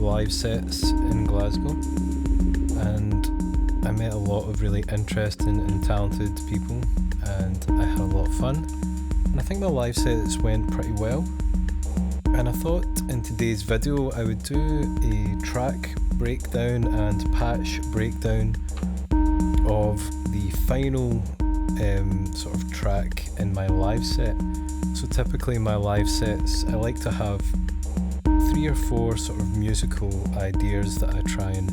live sets in Glasgow, and I met a lot of really interesting and talented people, and I had a lot of fun, and I think my live sets went pretty well. And I thought in today's video I would do a track breakdown and patch breakdown of the final sort of track in my live set. So typically in my live sets I like to have 3 or 4 sort of musical ideas that I try and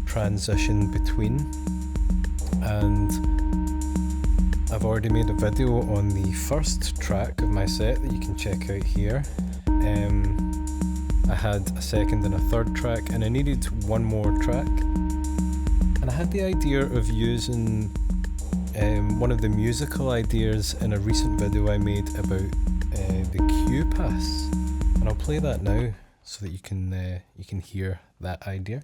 transition between, and I've already made a video on the first track of my set that you can check out here. I had a second and a third track, and I needed one more track, and I had the idea of using one of the musical ideas in a recent video I made about the QPAS, and I'll play that now so that you can hear that idea.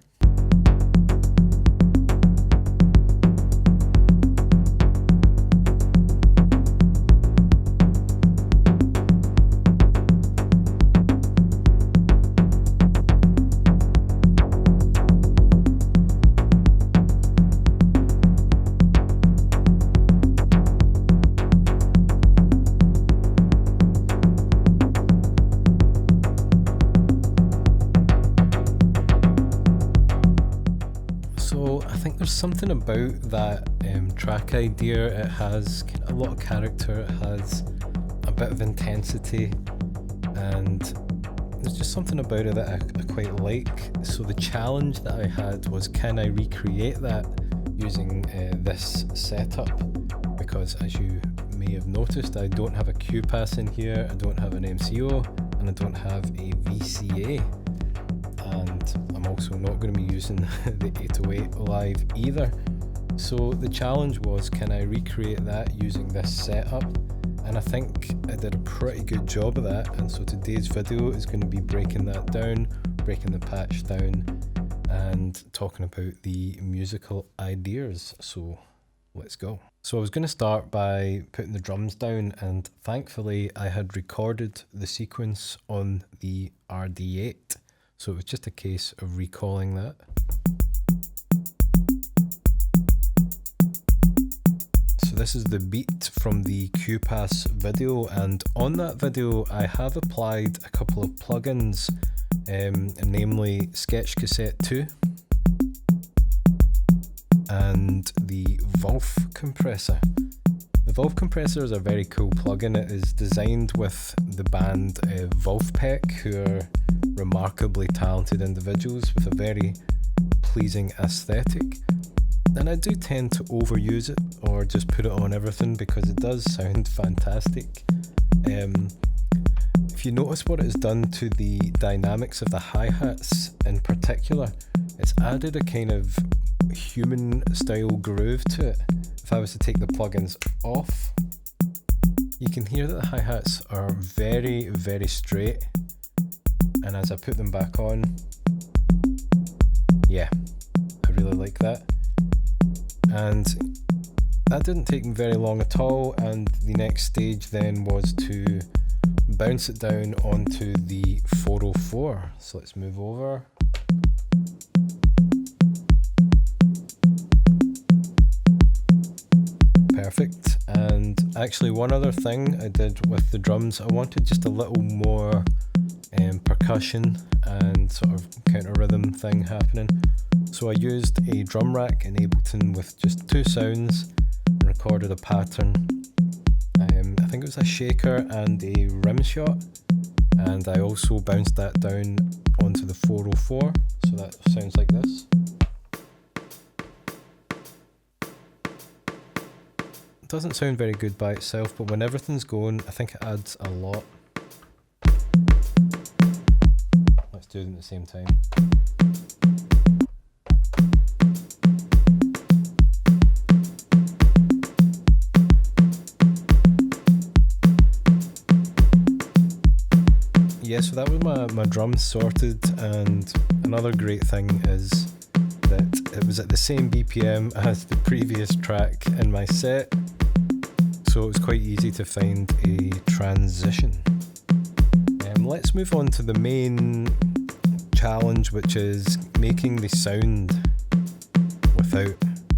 There's something about that track idea. It has a lot of character, it has a bit of intensity, and there's just something about it that I quite like. So the challenge that I had was, can I recreate that using this setup? Because as you may have noticed, I don't have a QPAS in here, I don't have an MCO, and I don't have a VCA. And I'm also not going to be using the 808 live either. So the challenge was, can I recreate that using this setup? And I think I did a pretty good job of that, and so today's video is going to be breaking that down, breaking the patch down, and talking about the musical ideas. So let's go. So I was going to start by putting the drums down, and thankfully I had recorded the sequence on the RD8. So it was just a case of recalling that. So this is the beat from the QPAS video, and on that video I have applied a couple of plugins, namely Sketch Cassette 2 and the Wolf compressor. The Wolf compressor is a very cool plugin. It is designed with the band Wolfpack, who are remarkably talented individuals with a very pleasing aesthetic, and I do tend to overuse it or just put it on everything because it does sound fantastic. If you notice what it has done to the dynamics of the hi-hats in particular, it's added a kind of human style groove to it. If I was to take the plugins off, you can hear that the hi-hats are very, very straight, and as I put them back on, yeah, I really like that. And that didn't take me very long at all, and the next stage then was to bounce it down onto the 404. So let's move over. Perfect. And actually one other thing I did with the drums, I wanted just a little more percussion and sort of counter rhythm thing happening. So I used a drum rack in Ableton with just 2 sounds and recorded a pattern. I think it was a shaker and a rim shot, and I also bounced that down onto the 404, so that sounds like this. It doesn't sound very good by itself, but when everything's going, I think it adds a lot. Let's do it at the same time. Yeah, so that was my drums sorted, and another great thing is that it was at the same BPM as the previous track in my set, so it was quite easy to find a transition. Let's move on to the main challenge, which is making the sound without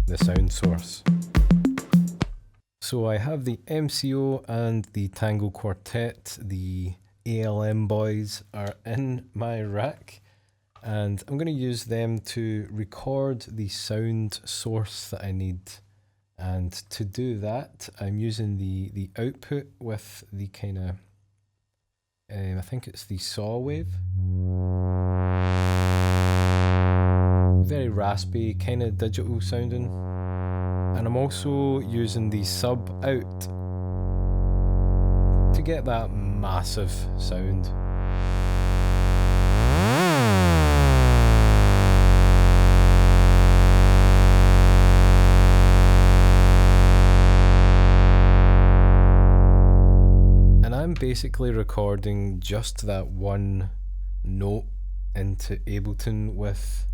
the sound source. So I have the MCO and the Tango Quartet, the ALM boys are in my rack, and I'm going to use them to record the sound source that I need. And to do that, I'm using the output with the kind of, I think it's the saw wave. Very raspy, kind of digital sounding. And I'm also using the sub out to get that massive sound. And I'm basically recording just that one note into Ableton with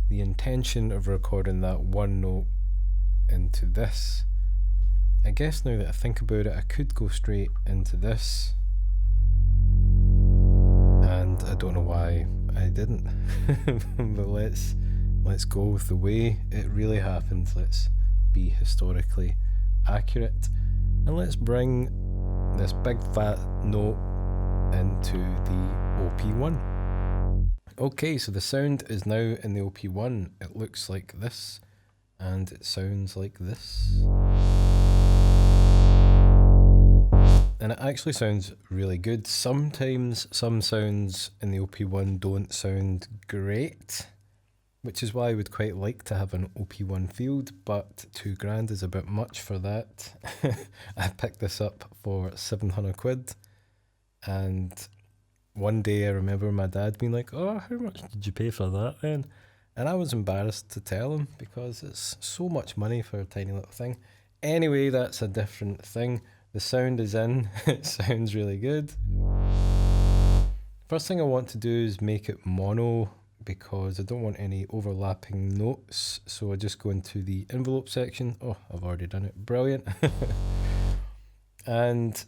the intention of recording that one note into this. I guess now that I think about it, I could go straight into this, and I don't know why I didn't. But let's go with the way it really happened. Let's be historically accurate, and let's bring this big fat note into the OP-1. Okay, so the sound is now in the OP-1. It looks like this, and it sounds like this. And it actually sounds really good. Sometimes some sounds in the OP-1 don't sound great, which is why I would quite like to have an OP-1 field, but £2,000 is a bit much for that. I picked this up for 700 quid, and one day I remember my dad being like, "Oh, how much did you pay for that then?" And I was embarrassed to tell him because it's so much money for a tiny little thing. Anyway, that's a different thing. The sound is in, it sounds really good. First thing I want to do is make it mono because I don't want any overlapping notes. So I just go into the envelope section. Oh, I've already done it, brilliant. And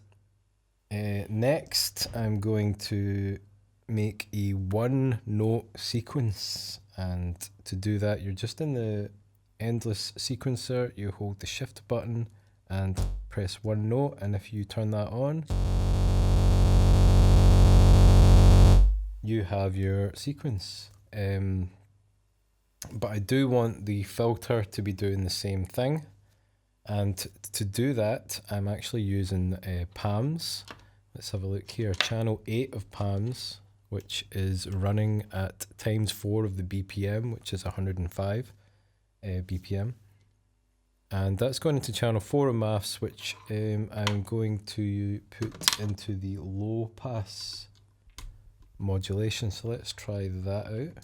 next I'm going to make a one note sequence. And to do that, you're just in the endless sequencer, you hold the shift button and press one note, and if you turn that on, you have your sequence. But I do want the filter to be doing the same thing, and to do that I'm actually using PAMS. Let's have a look here, channel 8 of PAMS, which is running at ×4 of the BPM, which is 105 BPM. And that's going into channel 4 of maths, which I'm going to put into the low pass modulation. So let's try that out.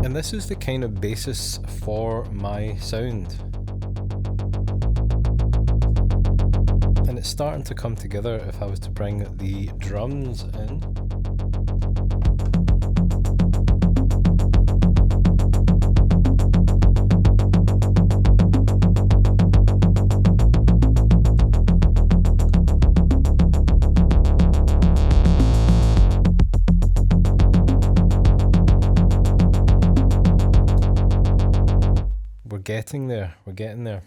And this is the kind of basis for my sound. And it's starting to come together if I was to bring the drums in. We're getting there.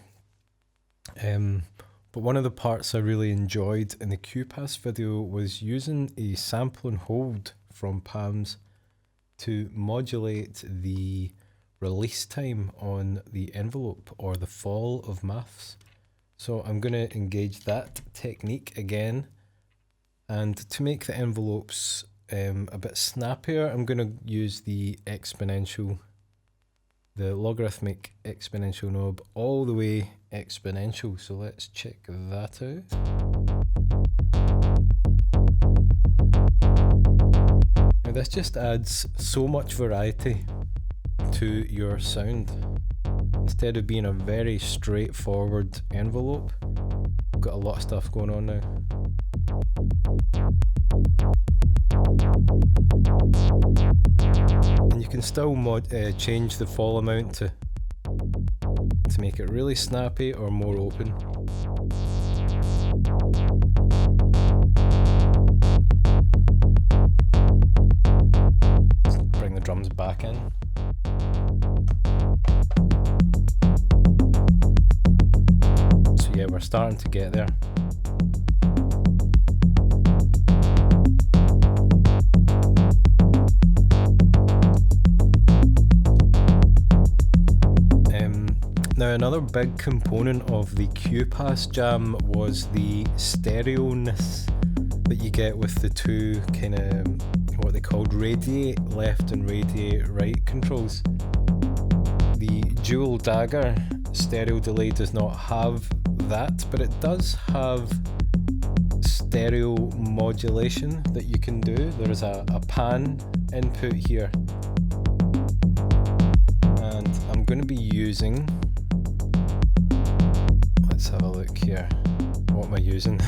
But one of the parts I really enjoyed in the QPAS video was using a sample and hold from PAMS to modulate the release time on the envelope, or the fall of maths. So I'm going to engage that technique again, and to make the envelopes a bit snappier, I'm going to use the logarithmic exponential knob all the way exponential. So let's check that out. Now this just adds so much variety to your sound. Instead of being a very straightforward envelope, we've got a lot of stuff going on now. And you can still change the fall amount to make it really snappy or more open. back in. So yeah, we're starting to get there. Now another big component of the QPAS jam was the stereo-ness that you get with the two kind of what they called radiate left and radiate right controls. The dual dagger stereo delay does not have that, but it does have stereo modulation that you can do. There's a pan input here, and I'm going to be using, let's have a look here. What am I using?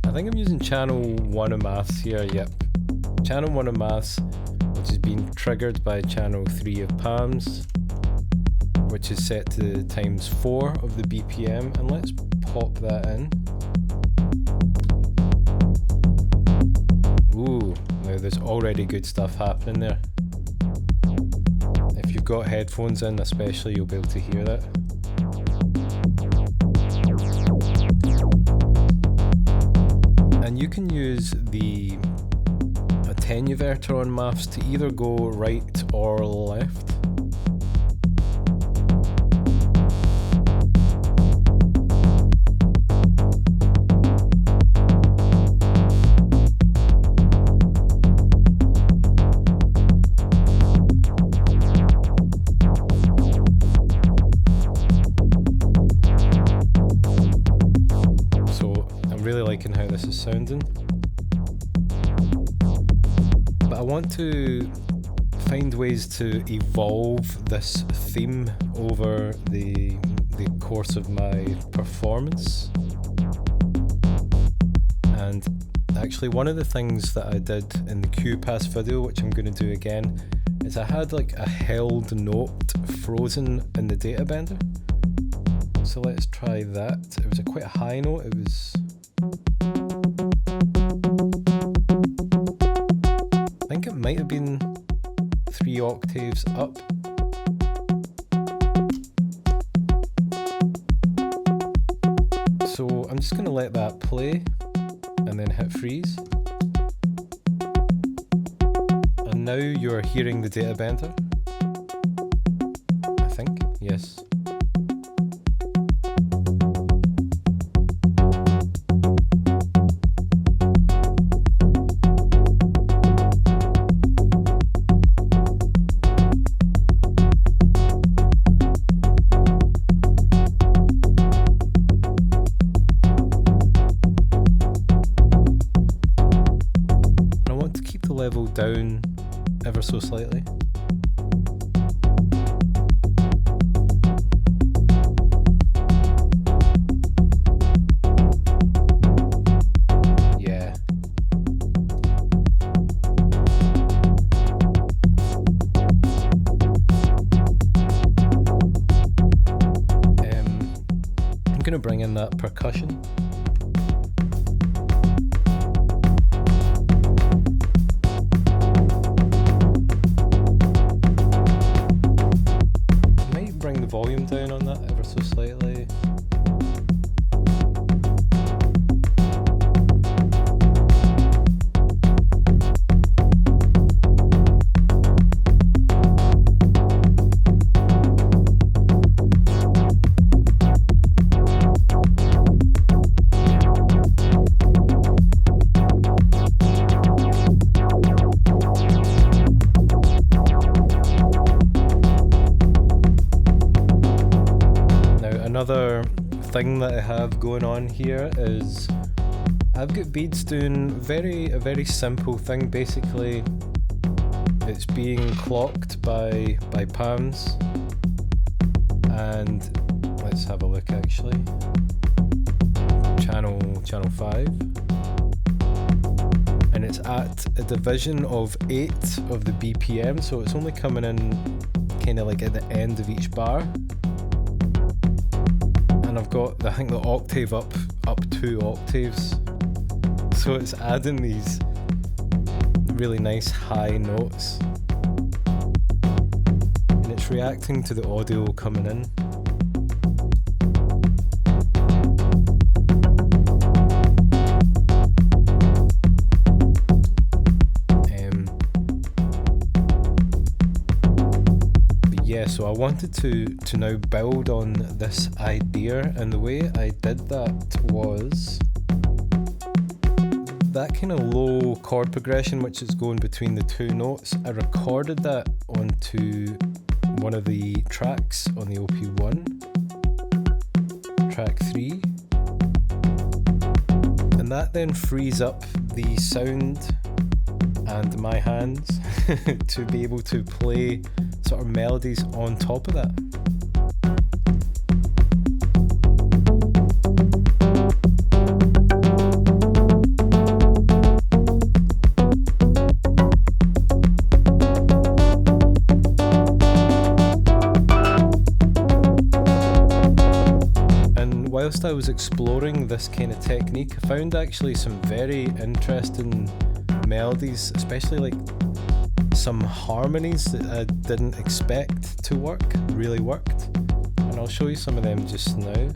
I think I'm using channel 1 of maths here, yep. Channel 1 of maths, which is being triggered by channel 3 of PAMS, which is set to times 4 of the BPM, and let's pop that in. Ooh, now there's already good stuff happening there. If you've got headphones in especially, you'll be able to hear that. And you can use the attenuverter on maths to either go right or left. How this is sounding, but I want to find ways to evolve this theme over the course of my performance. And actually one of the things that I did in the QPAS video, which I'm going to do again, is I had like a held note frozen in the data bender. So let's try that. It was quite a high note. It was, I think it might have been 3 octaves up. So I'm just going to let that play and then hit freeze. And now you're hearing the data bender. I think, yes. Level down ever so slightly. Yeah. I'm going to bring in that percussion. Volume down on that ever so slightly. Another thing that I have going on here is I've got beads doing a very simple thing. Basically, it's being clocked by PAMS, and let's have a look actually. Channel 5, and it's at a division of 8 of the BPM, so it's only coming in kind of like at the end of each bar. And I've got, I think, the octave up 2 octaves, so it's adding these really nice high notes. And it's reacting to the audio coming in. So I wanted to now build on this idea, and the way I did that was that kind of low chord progression which is going between the two notes. I recorded that onto one of the tracks on the OP-1, track 3, and that then frees up the sound and my hands to be able to play sort of melodies on top of that. And whilst I was exploring this kind of technique, I found actually some very interesting melodies, especially like some harmonies that I didn't expect to work, really worked, and I'll show you some of them just now.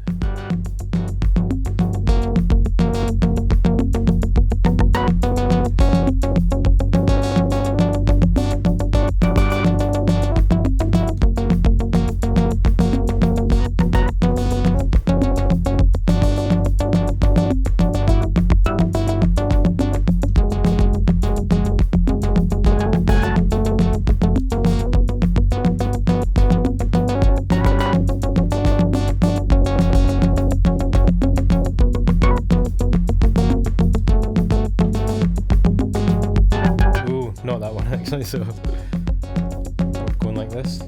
So going like this.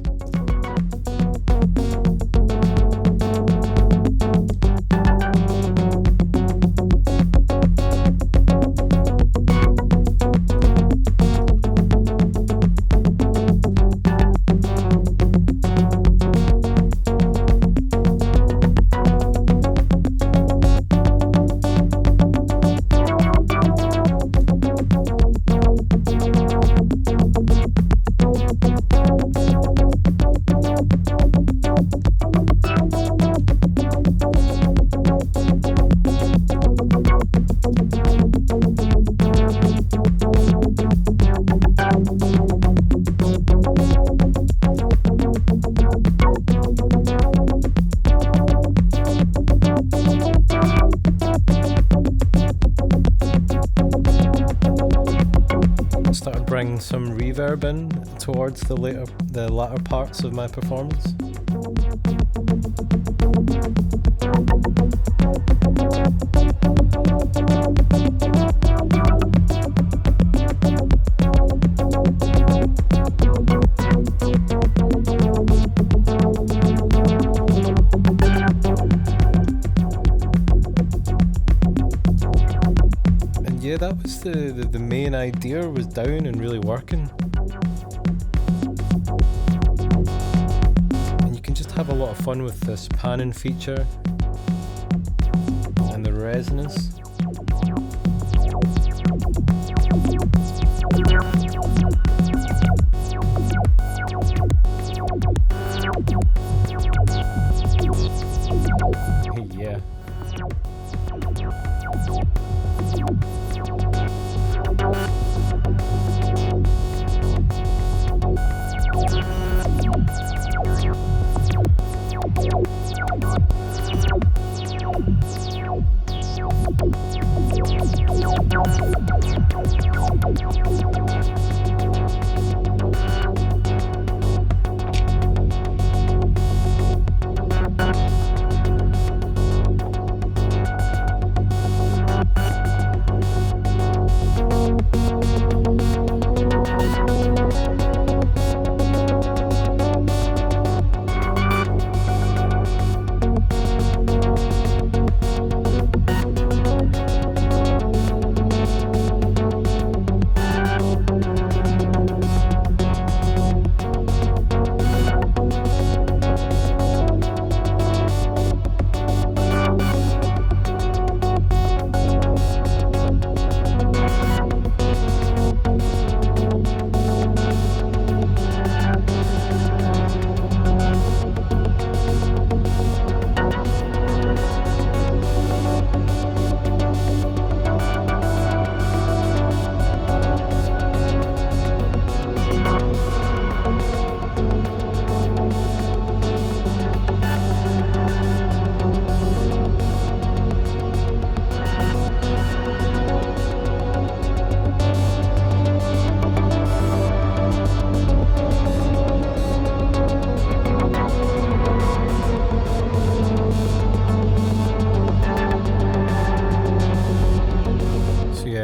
Bring some reverb in towards the latter parts of my performance. Yeah, that was the main idea, was down and really working. And you can just have a lot of fun with this panning feature and the resonance. Yeah.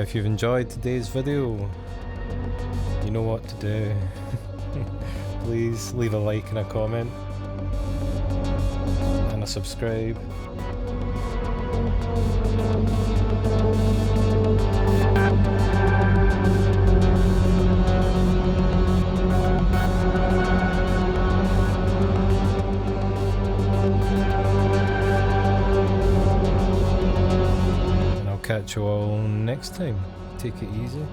if you've enjoyed today's video, you know what to do. Please leave a like and a comment and a subscribe. And I'll catch you all next time. Take it easy.